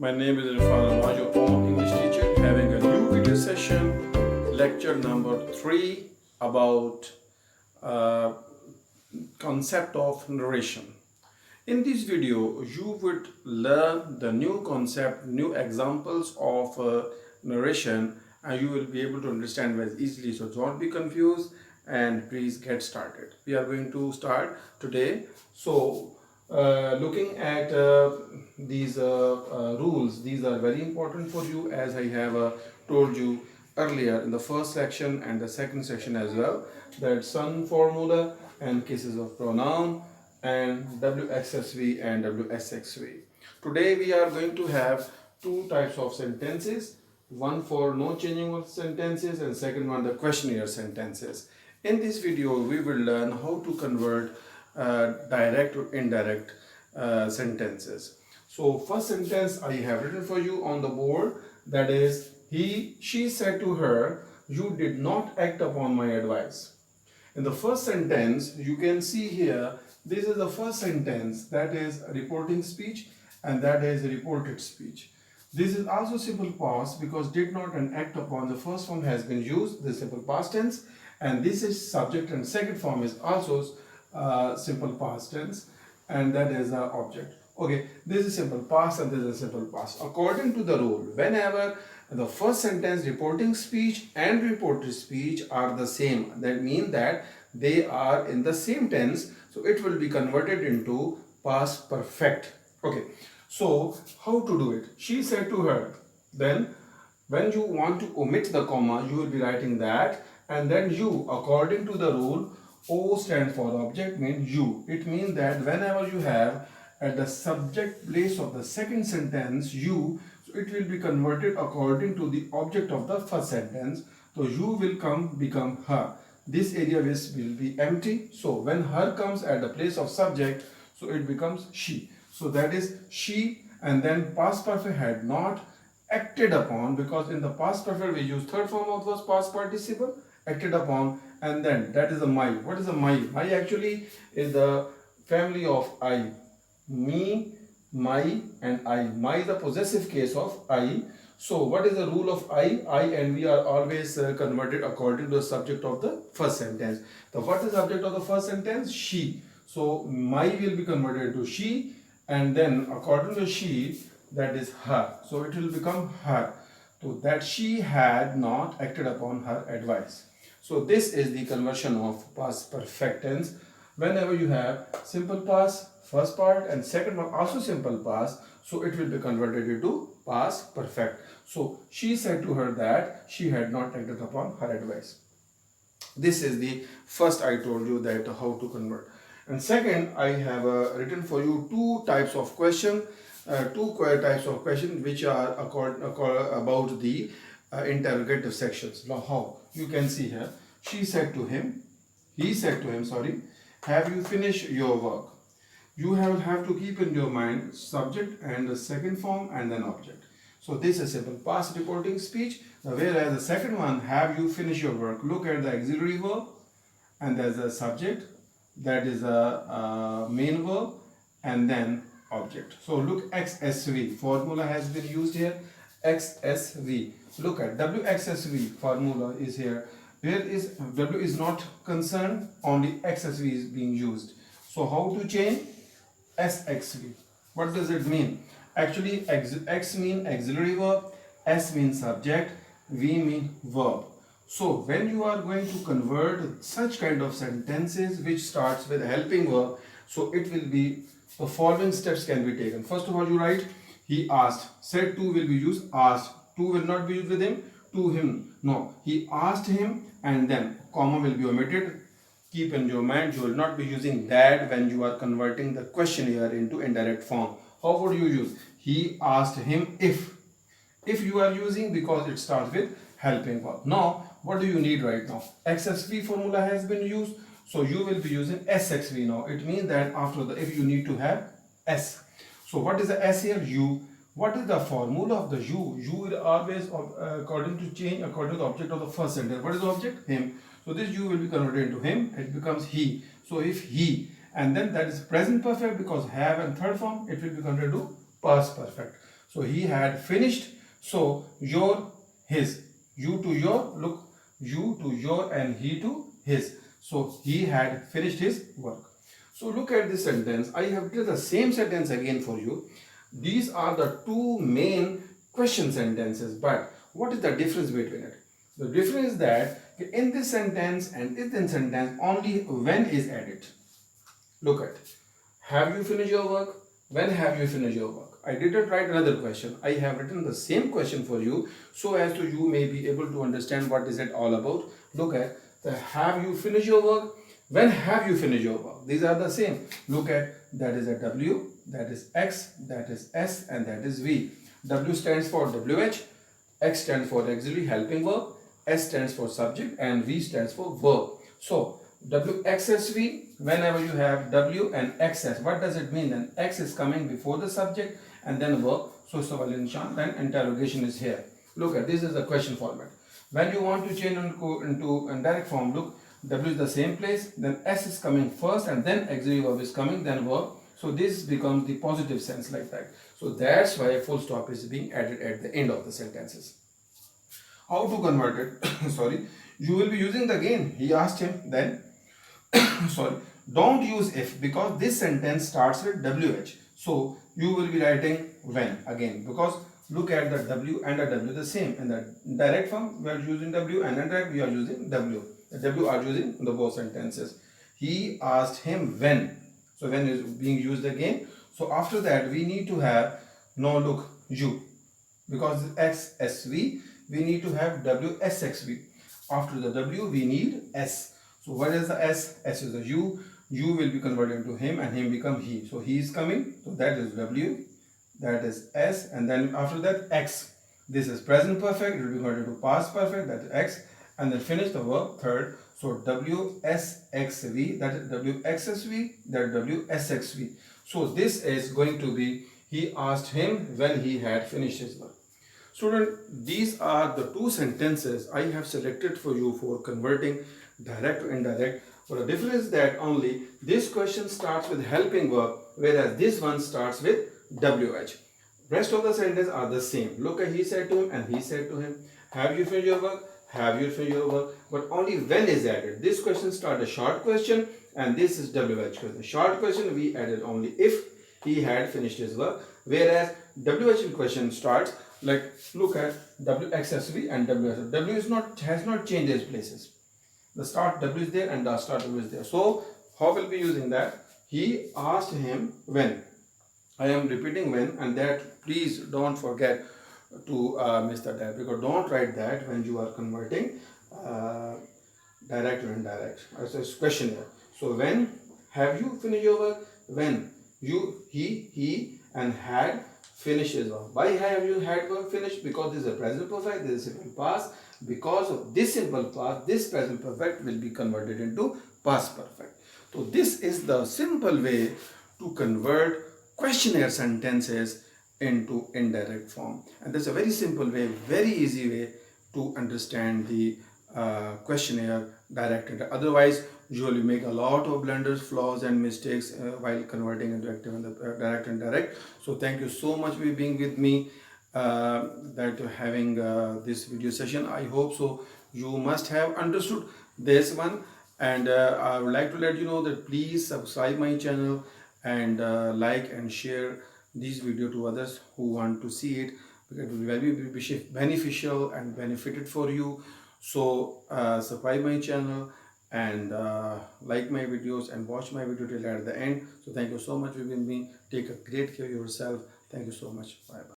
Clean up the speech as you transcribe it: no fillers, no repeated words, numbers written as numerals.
My name is Irfan, I'm your own English teacher, having a new video session, lecture number 3 about uh, concept of narration. In this video, you would learn the new concept, new examples of narration, and you will be able to understand very easily. So don't be confused and please get started. We are going to start today. So looking at these rules, these are very important for you, as I have told you earlier in the first section and the second section as well, that sun formula and cases of pronoun and WXSV and WSXV. Today we are going to have two types of sentences, one for no changing of sentences and second one the questionnaire sentences. In this video we will learn how to convert direct or indirect sentences. So first sentence I have written for you on the board, that is she said to her, "You did not act upon my advice." In the first sentence, you can see here, this is the first sentence, that is reporting speech and that is reported speech. This is also simple past because did not and act upon, the first form has been used, the simple past tense, and this is subject, and second form is also simple past tense, and that is object. Okay, this is simple past and this is simple past. According to the rule, whenever the first sentence, reporting speech and reported speech are the same, that means that they are in the same tense, so it will be converted into past perfect. Okay, so how to do it? She said to her. Then when you want to omit the comma, you will be writing that, and then you, according to the rule, O stands for object, means you. It means that whenever you have at the subject place of the second sentence you, so it will be converted according to the object of the first sentence. So you will become her. This area will be empty. So when her comes at the place of subject, so it becomes she. So that is she, and then past perfect had not acted upon, because in the past perfect we use third form of the past participle, acted upon, and then that is a my. What is a my? My actually is the family of I. Me, my, and I. My is the possessive case of I. So what is the rule of I? I and we are always converted according to the subject of the first sentence. So what is the subject of the first sentence? She. So my will be converted to she, and then according to she, that is her. So it will become her. So that she had not acted upon her advice. So this is the conversion of past perfect tense. Whenever you have simple past, first part, and second one also simple past, so it will be converted into past perfect. So she said to her that she had not acted upon her advice. This is the first I told you that how to convert. And second, I have written for you two types of question, which are about the interrogative sections. Now how? You can see here, he said to him, sorry, have you finished your work? You have to keep in your mind subject and the second form and then object. So this is simple past reporting speech, whereas the second one, have you finished your work? Look at the auxiliary verb, and there's a subject, that is a main verb, and then object. So look, XSV formula has been used here. XSV. Look at WXSV formula is here. Where is W is not concerned, only XSV is being used. So how to change? SXV. What does it mean? Actually, X mean auxiliary verb, S means subject, V mean verb. So when you are going to convert such kind of sentences which starts with a helping verb, so it will be, the following steps can be taken. First of all, you write, he asked. Said to will be used, asked. To will not be used with him, to him. No, he asked him, and then comma will be omitted. Keep in your mind, you will not be using that when you are converting the questionnaire into indirect form. How would you use? He asked him if. If you are using, because it starts with helping verb. Now, what do you need right now? XSV formula has been used, so you will be using SXV now. It means that after the if, you need to have S. So what is the S here? You. What is the formula of the you? You will always according to the object of the first sentence. What is the object? Him. So this you will be converted into him. It becomes he. So if he, and then that is present perfect, because have and third form, it will be converted to past perfect. So he had finished. So your, his, you to your, look, you to your and he to his. So he had finished his work. So look at this sentence. I have written the same sentence again for you. These are the two main question sentences, but what is the difference between it? The difference is that in this sentence and in this sentence only when is added. Look at, have you finished your work? When have you finished your work? I didn't write another question. I have written the same question for you so as to you may be able to understand what is it all about. Look at the have you finished your work? When have you finished your work? These are the same. Look at, that is a W, that is X, that is S, and that is V. W stands for WH, X stands for auxiliary helping verb, S stands for subject, and V stands for verb. So WXSV, whenever you have W and XS, what does it mean? Then X is coming before the subject and then verb. So Savalincham, then interrogation is here. Look at, this is the question format. When you want to change into indirect form, look, W is the same place, then S is coming first and then auxiliary verb is coming, then verb. So this becomes the positive sense like that. So that's why a full stop is being added at the end of the sentences. How to convert it? Sorry, you will be using the again. He asked him then. Sorry, don't use if because this sentence starts with WH. So you will be writing when again because look at the W and the W the same. In the direct form we are using W and indirect we are using W. The W are using the both sentences. He asked him when. So when is being used again. So after that we need to have no look you because XSV we need to have WSXV. After the W we need S. So what is the S? S is the you. You will be converted to him and him become he. So he is coming. So that is W. That is S. And then after that X. This is present perfect. It will be converted to past perfect. That is X. And then finish the verb third. So WSXV. That is WXSV. That is WSXV. So this is going to be he asked him when he had finished his work. Student, these are the two sentences I have selected for you for converting direct to indirect. But the difference is that only this question starts with helping verb, whereas this one starts with WH. Rest of the sentences are the same. Look at, he said to him and he said to him. Have you finished your work? Have you finished your work? But only when is added. This question starts a short question and this is WH question. The short question we added only if he had finished his work, whereas WH question starts like look at WXSV and WSV. W is not has not changed its places. The start W is there and the start W is there. So how will be using that? He asked him when. I am repeating when, and that please don't forget to miss that because don't write that when you are converting direct to indirect. As a question here. So when have you finished your work? When you he and had finished his work. Why have you had work finished? Because this is a present perfect, this is simple past. Because of this simple past, this present perfect will be converted into past perfect. So this is the simple way to convert questionnaire sentences into indirect form. And that's a very simple way, very easy way to understand the questionnaire directed. Otherwise, you will make a lot of blunders, flaws and mistakes while converting into active and direct and indirect. So thank you so much for being with me that having this video session. I hope so you must have understood this one, and I would like to let you know that please subscribe my channel and like and share this video to others who want to see it because it will be very beneficial and benefited for you. So subscribe my channel and like my videos and watch my video till at the end. So thank you so much for being with me. Take a great care of yourself. Thank you so much. Bye bye.